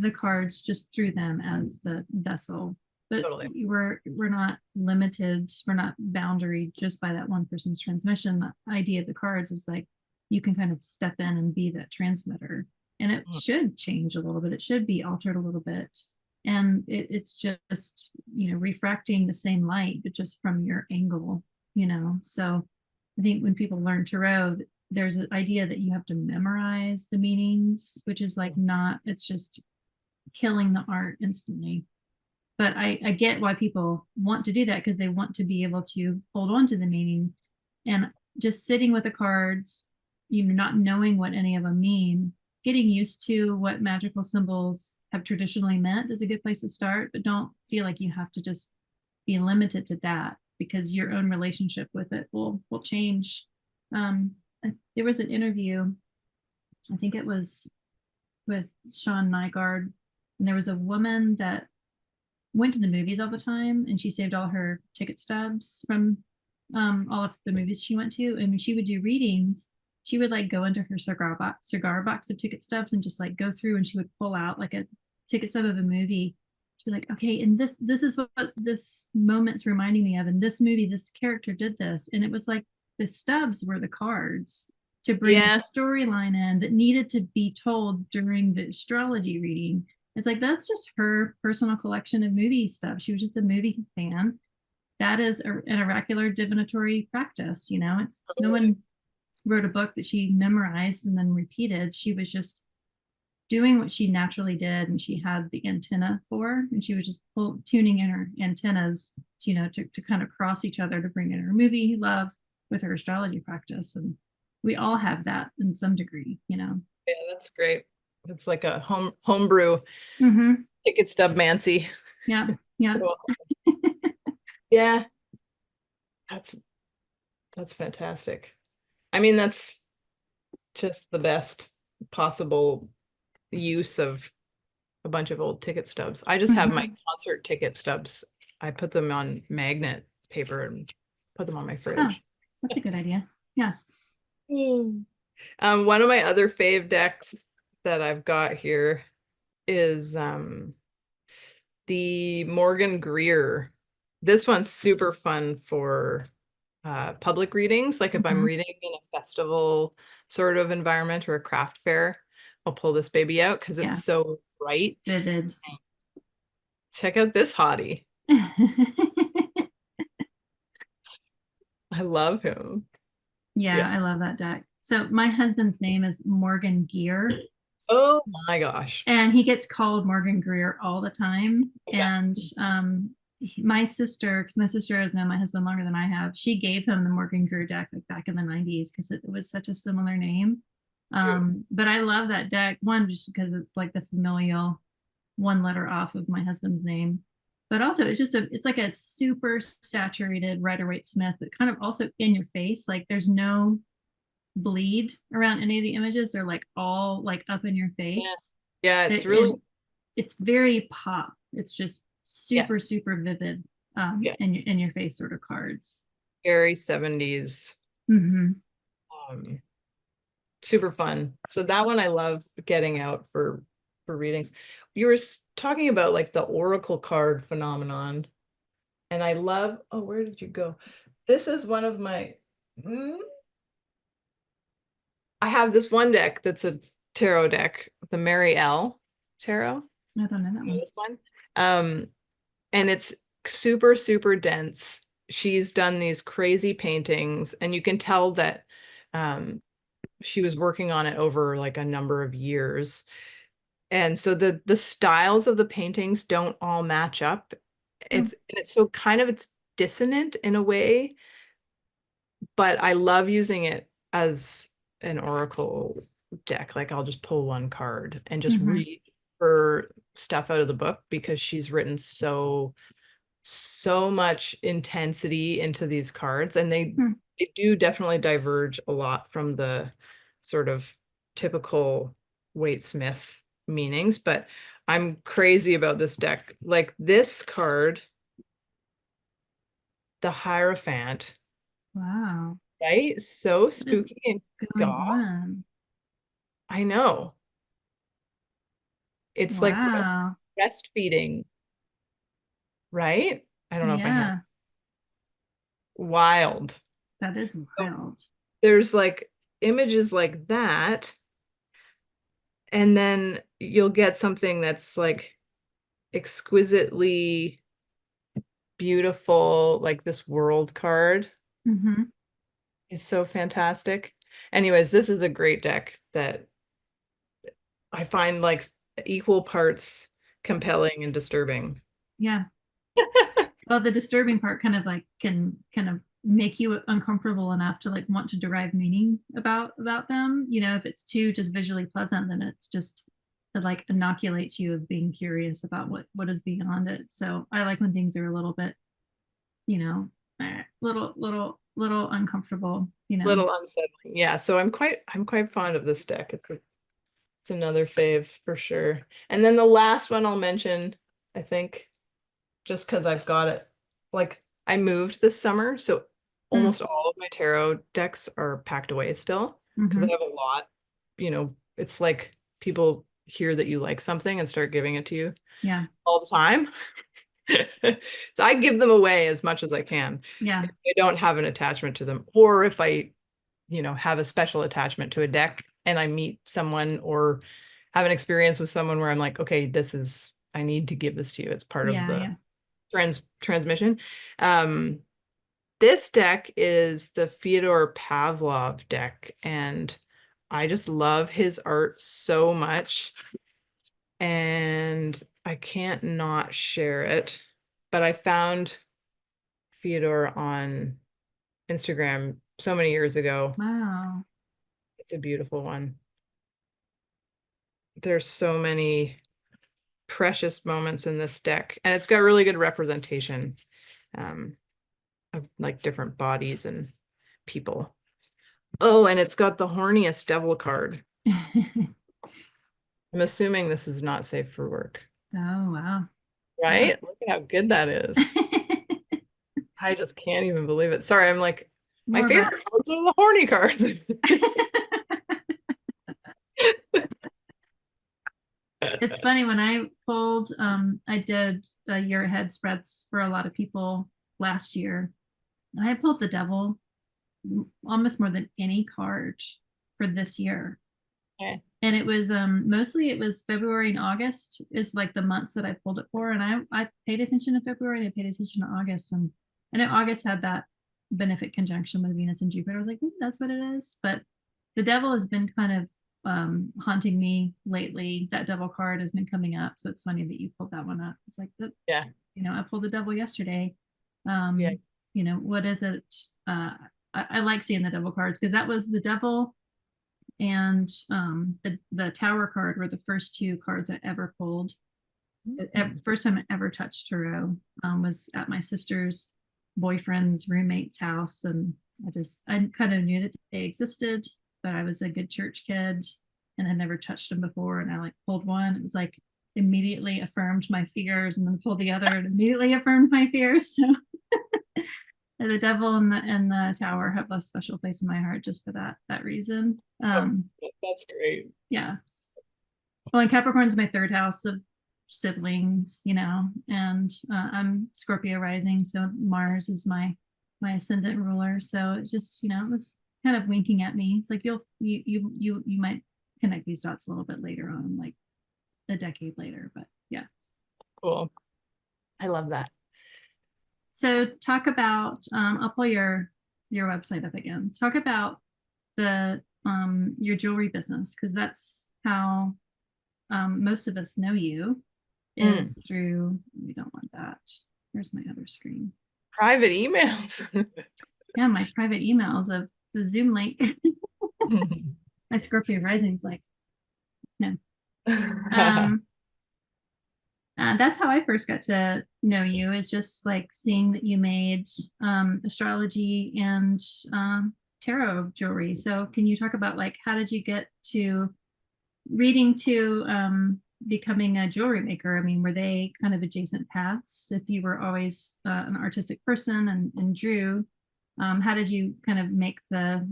the cards just through them as the vessel. But Totally. we're not limited, we're not boundaried just by that one person's transmission. The idea of the cards is like you can kind of step in and be that transmitter. And it Mhm. should change a little bit. It should be altered a little bit. And it's just, refracting the same light, but just from your angle. So I think when people learn tarot, there's an idea that you have to memorize the meanings, which is like not, it's just killing the art instantly. But I get why people want to do that because they want to be able to hold on to the meaning. And just sitting with the cards, not knowing what any of them mean, getting used to what magical symbols have traditionally meant is a good place to start, but don't feel like you have to just be limited to that because your own relationship with it will change. Um, there was an interview, I think it was with Sean Nygaard, and there was a woman that went to the movies all the time, and she saved all her ticket stubs from all of the movies she went to. And when she would do readings, she would like go into her cigar box of ticket stubs and just like go through, and she would pull out like a ticket stub of a movie. She'd be like, okay, and this is what this moment's reminding me of. In this movie, this character did this, and it was like the stubs were the cards to bring a Yeah. storyline in that needed to be told during the astrology reading. It's like that's just her personal collection of movie stuff. She was just a movie fan. That is an oracular divinatory practice. It's no Totally. one wrote a book that she memorized and then repeated. She was just doing what she naturally did, and she had the antenna for, and she was just tuning in her antennas, to kind of cross each other to bring in her movie love with her astrology practice. And we all have that in some degree. Yeah, that's great. It's like a homebrew Mm-hmm. ticket stub Mancy. Yeah. Yeah. Cool. Yeah, that's that's fantastic. I mean, that's just the best possible use of a bunch of old ticket stubs. I just have my Mm-hmm. concert ticket stubs. I put them on magnet paper and put them on my Oh, fridge. that's a good idea. Yeah. Mm. One of my other fave decks that I've got here is the Morgan Greer. This one's super fun for public readings. Like if I'm Mm-hmm. reading in a festival sort of environment or a craft fair, I'll pull this baby out because it's Yeah. so bright. Vivid. Check out this hottie. I love him. Yeah, Yeah. I love that deck. So my husband's name is Morgan Gear, Oh my gosh. and he gets called Morgan Greer all the time. Yeah. And my sister, because my sister has known my husband longer than I have, she gave him the Morgan Greer deck like back in the 90s because it was such a similar name. Beautiful. But I love that deck, one, just because it's like the familial one letter off of my husband's name. But also it's like a super saturated Rider Waite Smith, but kind of also in your face. Like there's no bleed around any of the images. They're like all like up in your Yeah. face. Yeah, it's really, And it's very pop. It's just yeah, super, super vivid yeah. in your face sort of cards. Scary 70s. Mm-hmm. Um, super fun. So that one I love getting out for readings. You were talking about like the oracle card phenomenon, and I love, oh, where did you go? This is one of my I have this one deck that's a tarot deck, the Mary L tarot. I don't know that You know one. this one? Um, and it's super, super dense. she's done these crazy paintings, and you can tell that um, she was working on it over like a number of years. And so the styles of the paintings don't all match up. Hmm. It's so kind of it's dissonant in a way, but I love using it as an oracle deck. Like I'll just pull one card and just Hmm. read her stuff out of the book because she's written so much intensity into these cards, and Hmm. they do definitely diverge a lot from the sort of typical Waite Smith meanings, but I'm crazy about this deck. Like this card, the Hierophant, Wow. right? So What is spooky and going goth. on? I know. It's like Wow. breastfeeding, right? I don't know if I have Yeah, wild. that is So wild. there's like images like that, and then you'll get something that's like exquisitely beautiful, like this world card Hmm. is so fantastic. Anyways, this is a great deck that I find like equal parts compelling and disturbing. Yeah. Well, the disturbing part kind of like can kind of make you uncomfortable enough to like want to derive meaning about them. You know, if it's too just visually pleasant, then it's just it like inoculates you of being curious about what is beyond it. So I like when things are a little bit, you know, little uncomfortable, you know. Little unsettling. Yeah, so I'm quite fond of this deck. It's another fave for sure. And then the last one I'll mention, I think, just because I've got it. Like I moved this summer, so almost all of my tarot decks are packed away still because I Mm-hmm. have a lot. It's like people hear that you like something and start giving it to you Yeah. all the time. So I give them away as much as I can. Yeah. If I don't have an attachment to them, or if I, have a special attachment to a deck and I meet someone or have an experience with someone where I'm like, okay, I need to give this to you. It's part of Yeah. the Yeah. transmission. Um, this deck is the Fyodor Pavlov deck, and I just love his art so much, and I can't not share it. But I found Fyodor on Instagram so many years ago. Wow. It's a beautiful one. There's so many precious moments in this deck, and it's got really good representation um, of like different bodies and people. Oh, and it's got the horniest devil card. I'm assuming this is not safe for work, Oh, wow. Yeah. right? Look at how good that is. I just can't even believe it. Sorry, I'm like, my More of a favorite cards are the horny cards. it's funny when I pulled I did year ahead spreads for a lot of people last year. And I pulled the devil almost more than any card for this year. Okay. And it was mostly it was February and August is like the months that I pulled it for. And I paid attention to February and I paid attention to August. And I know August had that benefic conjunction with Venus and Jupiter. I was like, that's what it is. But the devil has been kind of haunting me lately. That devil card has been coming up. So it's funny that you pulled that one up. It's like Yeah. I pulled the devil yesterday. Yeah. What is it? I like seeing the devil cards because that was the devil and the tower card were the first two cards I ever pulled. The first time I ever touched tarot was at my sister's boyfriend's roommate's house, and I kind of knew that they existed, but I was a good church kid and had never touched them before. And I like pulled one. It was like immediately affirmed my fears, and then pulled the other and immediately affirmed my fears. So the devil and the tower have a special place in my heart just for that reason. Oh, that's great. Yeah. Well, and Capricorn's my third house of siblings, and I'm Scorpio rising, so Mars is my ascendant ruler. So it just, it was kind of winking at me. It's like you might connect these dots a little bit later on, like a decade later. But yeah. Cool. I love that. So talk about, I'll pull your website up again. Talk about the your jewelry business, because that's how most of us know you, Mm, is through, we don't want that. Where's my other screen? private emails. Yeah, my private emails of the Zoom link. My Scorpio rising's like, no. Um, that's how I first got to know you. It's just like seeing that you made astrology and tarot jewelry. So can you talk about like how did you get to reading to becoming a jewelry maker? I mean, were they kind of adjacent paths? If you were always an artistic person and drew, how did you kind of make the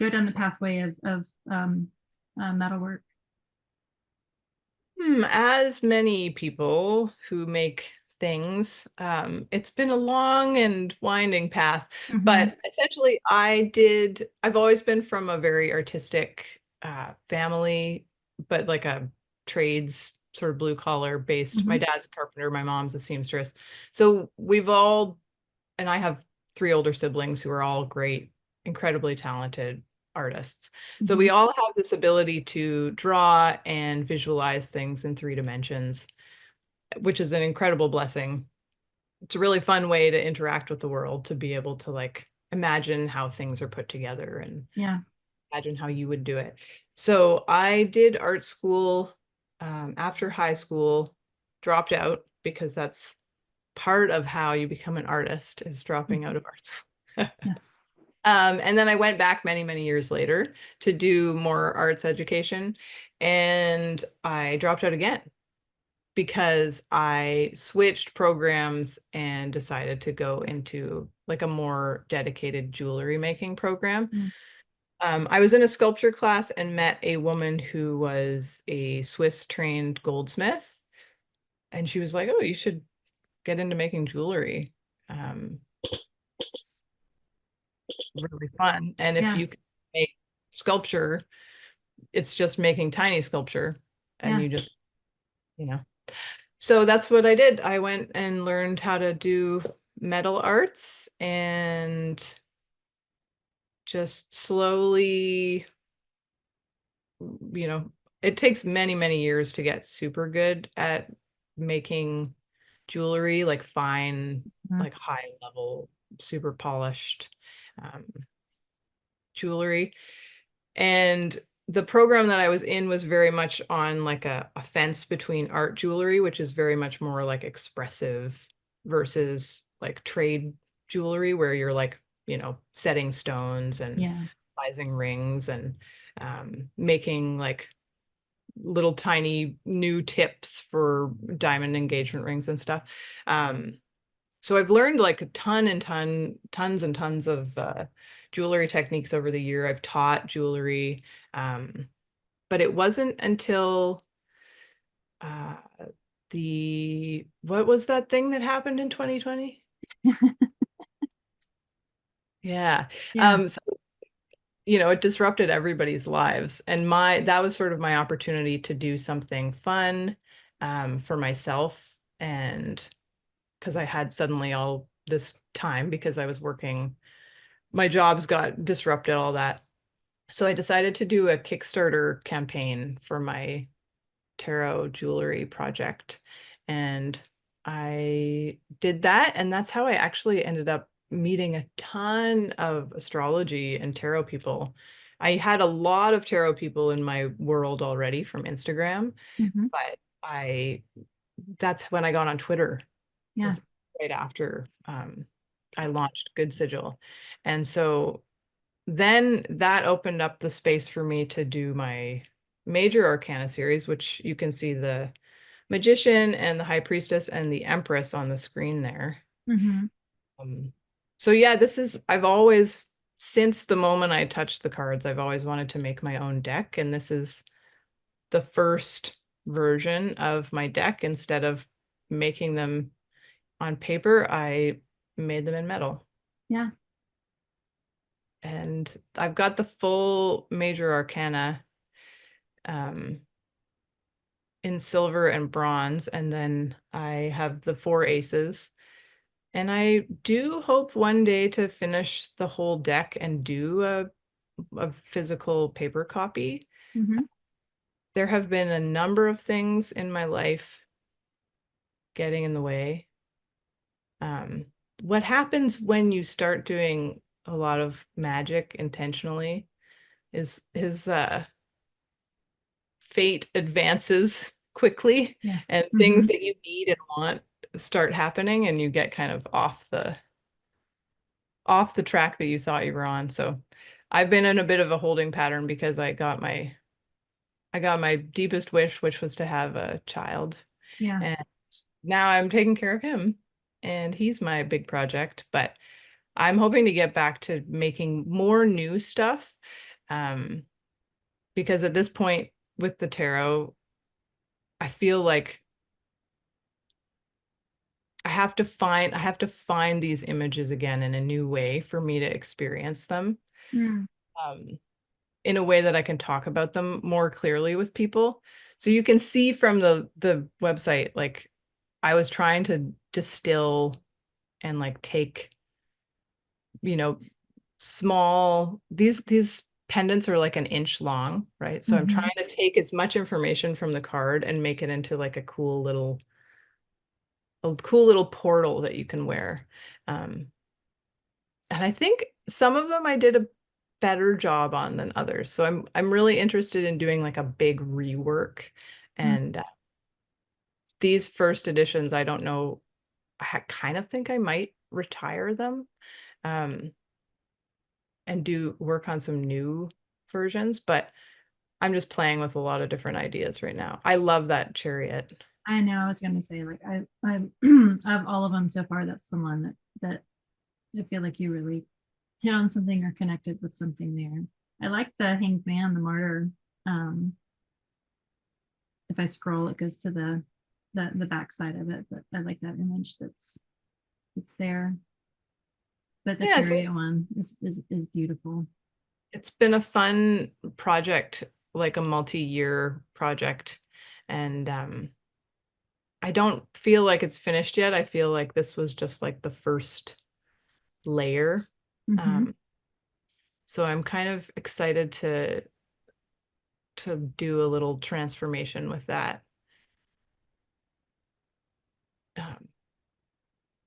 go down the pathway of metalwork? As many people who make things, it's been a long and winding path. Mm-hmm. But essentially, I've always been from a very artistic family, but like a trades sort of blue collar based. My Mm-hmm. dad's a carpenter, my mom's a seamstress. So and I have three older siblings who are all great, incredibly talented artists. So Mm-hmm. we all have this ability to draw and visualize things in 3 dimensions, which is an incredible blessing. It's a really fun way to interact with the world, to be able to like imagine how things are put together and Yeah. imagine how you would do it. So I did art school after high school, dropped out because that's part of how you become an artist, is dropping Mm-hmm. out of art school. Yes. And then I went back many, many years later to do more arts education. And I dropped out again because I switched programs and decided to go into like a more dedicated jewelry making program. Mm. I was in a sculpture class and met a woman who was a Swiss trained goldsmith. And she was like, "Oh, you should get into making jewelry. It's really fun. And if Yeah. you can make sculpture, it's just making tiny sculpture and Yeah. you just, you know." So that's what I did. I went and learned how to do metal arts and just slowly, you know, it takes many, many years to get super good at making jewelry, like fine, Mm-hmm. like high level, super polished um, jewelry. And the program that I was in was very much on like a fence between art jewelry, which is very much more like expressive, versus like trade jewelry, where you're like, setting stones and Yeah. sizing rings and making like little tiny new tips for diamond engagement rings and stuff. So I've learned like a tons and tons of jewelry techniques over the year. I've taught jewelry, but it wasn't until uh, what was that thing that happened in 2020? Yeah. Yeah. So, it disrupted everybody's lives. And that was sort of my opportunity to do something fun for myself. And because I had suddenly all this time because I was working, my jobs got disrupted, all that. So I decided to do a Kickstarter campaign for my tarot jewelry project. And I did that. And that's how I actually ended up meeting a ton of astrology and tarot people. I had a lot of tarot people in my world already from Instagram, Mm-hmm. but that's when I got on Twitter, Yeah. was right after I launched Good Sigil. And so then that opened up the space for me to do my major arcana series, which you can see the magician and the high priestess and the empress on the screen there. Mm-hmm. Um, so yeah, I've always, since the moment I touched the cards, I've always wanted to make my own deck. And this is the first version of my deck. Instead of making them on paper, I made them in metal. Yeah. And I've got the full major arcana um, in silver and bronze, and then I have the four aces. And I do hope one day to finish the whole deck and do a physical paper copy. Mm-hmm. There have been a number of things in my life getting in the way. Um, what happens when you start doing a lot of magic intentionally is fate advances quickly Yeah. and things Mm-hmm. that you need and want start happening and you get kind of off the track that you thought you were on. So I've been in a bit of a holding pattern because I got my deepest wish, which was to have a child. Yeah. And now I'm taking care of him and he's my big project, but I'm hoping to get back to making more new stuff. Um, because at this point with the tarot, I feel like I have to find these images again in a new way for me to experience them. Mm. Um, in a way that I can talk about them more clearly with people. So you can see from the website, like I was trying to distill and like take, you know, small these pendants are like an inch long, right? So I'm Mm-hmm. trying to take as much information from the card and make it into like a cool little portal that you can wear. Um, and I think some of them I did a better job on than others. So I'm really interested in doing like a big rework. And these first editions, I don't know, kind of think I might retire them um, and do work on some new versions, but I'm just playing with a lot of different ideas right now. I love that chariot. I know. I was gonna say, like, I of all of them so far, that's the one that I feel like you really hit on something or connected with something there. I like the hanged man, the martyr. Um, if I scroll, it goes to the back side of it, but I like that image that's there. But the Yeah, so chariot one is beautiful. it's been a fun project, like a multi-year project. And I don't feel like it's finished yet. I feel like this was just like the first layer. Mm-hmm. Um, so I'm kind of excited to do a little transformation with that. Um,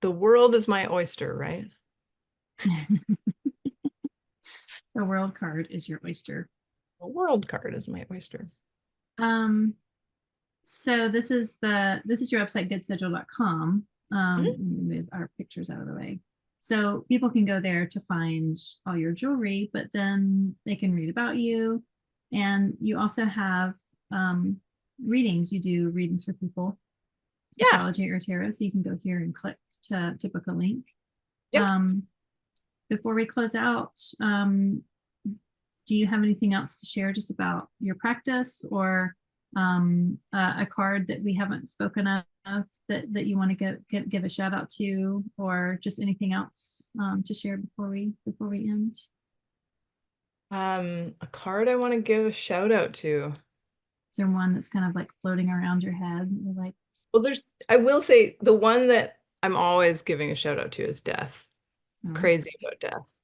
the world is my oyster, right? The world card is your oyster. The world card is my oyster. Um, so this is your website, goodsigil.com. Mhm. Let me move our pictures out of the way. So people can go there to find all your jewelry, but then they can read about you. And you also have readings. You do readings for people, Yeah. astrology or tarot. So you can go here and click to book a link. Yep. Um, before we close out, do you have anything else to share just about your practice or a card that we haven't spoken of that you want to give a shout out to, or just anything else to share before we end? A card I want to give a shout out to. Is there one that's kind of like floating around your head? You're like, Well, I will say the one that I'm always giving a shout out to is death. oh, Crazy about death.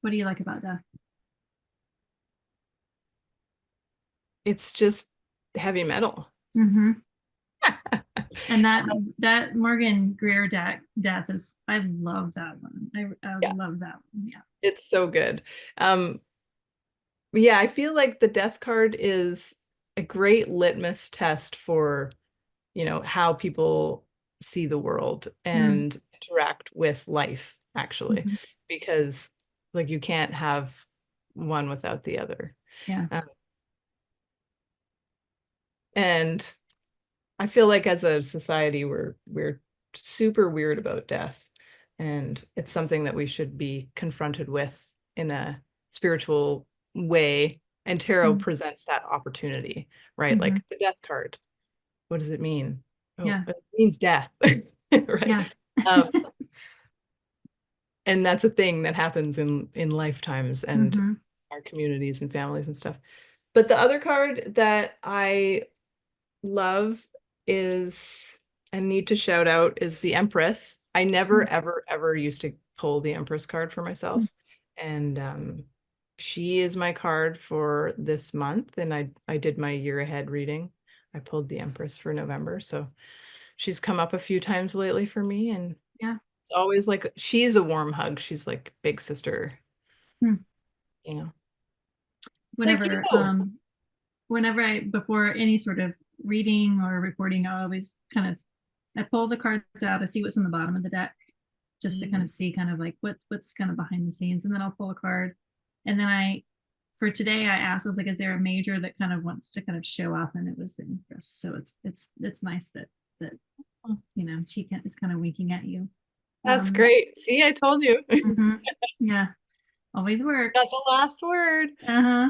what do you like about death? It's just heavy metal. Mm-hmm. And that Morgan Greer death is, I love that one. I Yeah, love that one. Yeah. it's so good. Um, yeah, I feel like the death card is a great litmus test for, how people see the world Mm, and interact with life, actually, mhm. because like you can't have one without the other. Yeah. Um, and I feel like as a society, we're super weird about death, and it's something that we should be confronted with in a spiritual way. And tarot Mm, presents that opportunity, right? mhm. Like the death card. What does it mean? Oh, Yeah. it means death, right? Yeah. Um, and that's a thing that happens in lifetimes and Hmm. our communities and families and stuff. But the other card that I love is and need to shout out is the Empress. I never, ever, ever used to pull the Empress card for myself. And she is my card for this month. And I did my year ahead reading. I pulled the Empress for November. So she's come up a few times lately for me. And Yeah. it's always like, she's a warm hug. She's like big sister, Hmm. you know, like, Whenever whenever I before any sort of reading or recording, I always kind of I pull the cards out, I see what's on the bottom of the deck, just to kind of see kind of like what's kind of behind the scenes, and then I'll pull a card. And then for today I asked, I was like, is there a major that kind of wants to kind of show up? And it was the Empress. So it's nice that she is kind of winking at you. That's great. See, I told you. Mhm. Yeah, always Got works. the last word. Uh-huh.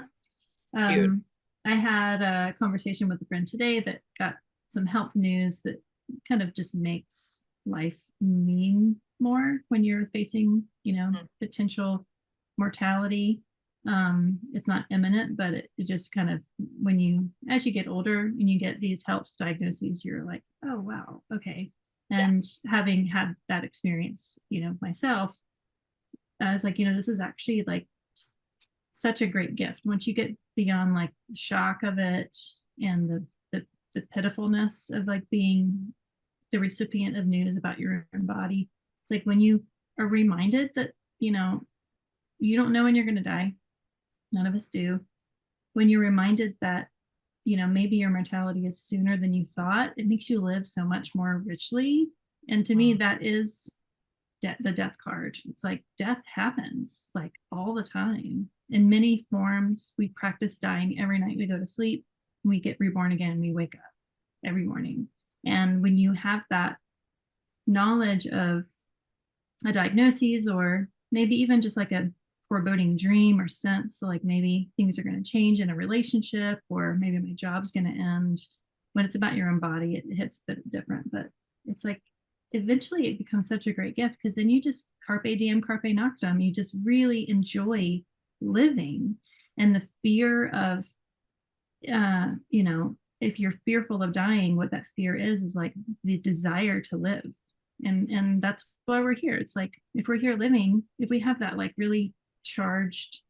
Cute. I had a conversation with a friend today that got some help news that kind of just makes life mean more when you're facing, potential mortality. It's not imminent, but it just kind of, as you get older and you get these health diagnoses, you're like, oh, wow, okay. And having had that experience, myself, I was like, this is actually like such a great gift once you get beyond like the shock of it and the pitifulness of like being the recipient of news about your own body. It's like when you are reminded that you don't know when you're going to die, none of us do. When you're reminded that maybe your mortality is sooner than you thought, it makes you live so much more richly. And to me, that is the death card. It's like death happens like all the time in many forms. We practice dying every night we go to sleep. We get reborn again. We wake up every morning. And when you have that knowledge of a diagnosis, or maybe even just like a foreboding dream or sense, so like maybe things are going to change in a relationship, or maybe my job's going to end. When it's about your own body, it hits a bit different, but it's like eventually it becomes such a great gift, because then you just carpe diem, carpe noctem. You just really enjoy living. And the fear of, if you're fearful of dying, what that fear is like the desire to live. And that's why we're here. It's like, if we're here living, if we have that like really charged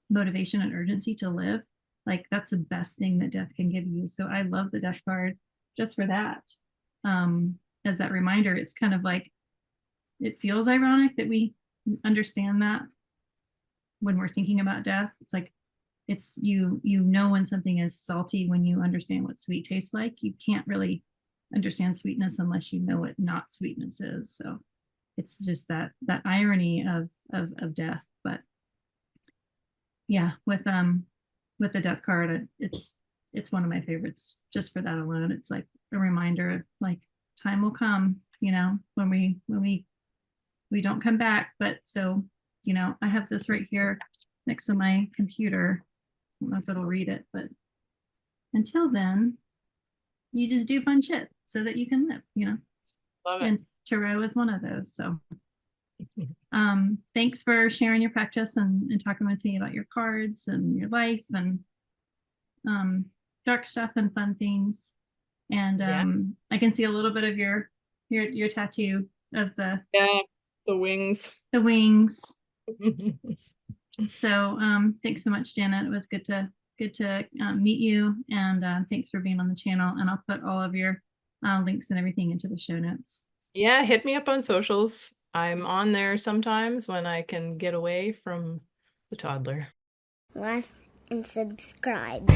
motivation and urgency to live, like that's the best thing that death can give you. So I love the death card just for that. As that reminder, it's kind of like, it feels ironic that we understand that when we're thinking about death. It's like, it's when something is salty when you understand what sweet tastes like. You can't really understand sweetness unless you know what not sweetness is. So it's just that irony of death. But yeah, with the death card, it's one of my favorites just for that alone. It's like a reminder of like, time will come, when we don't come back. But so, I have this right here next to my computer. I don't know if it'll read it, but until then, you just do fun shit so that you can live. Love it. And tarot is one of those. So thanks for sharing your practice and talking with me about your cards and your life and dark stuff and fun things. And I can see a little bit of your tattoo of the wings. the wings. So thanks so much, Janet. It was good to meet you, and thanks for being on the channel. And I'll put all of your links and everything into the show notes. Yeah, hit me up on socials. I'm on there sometimes when I can get away from the toddler. Like and subscribe.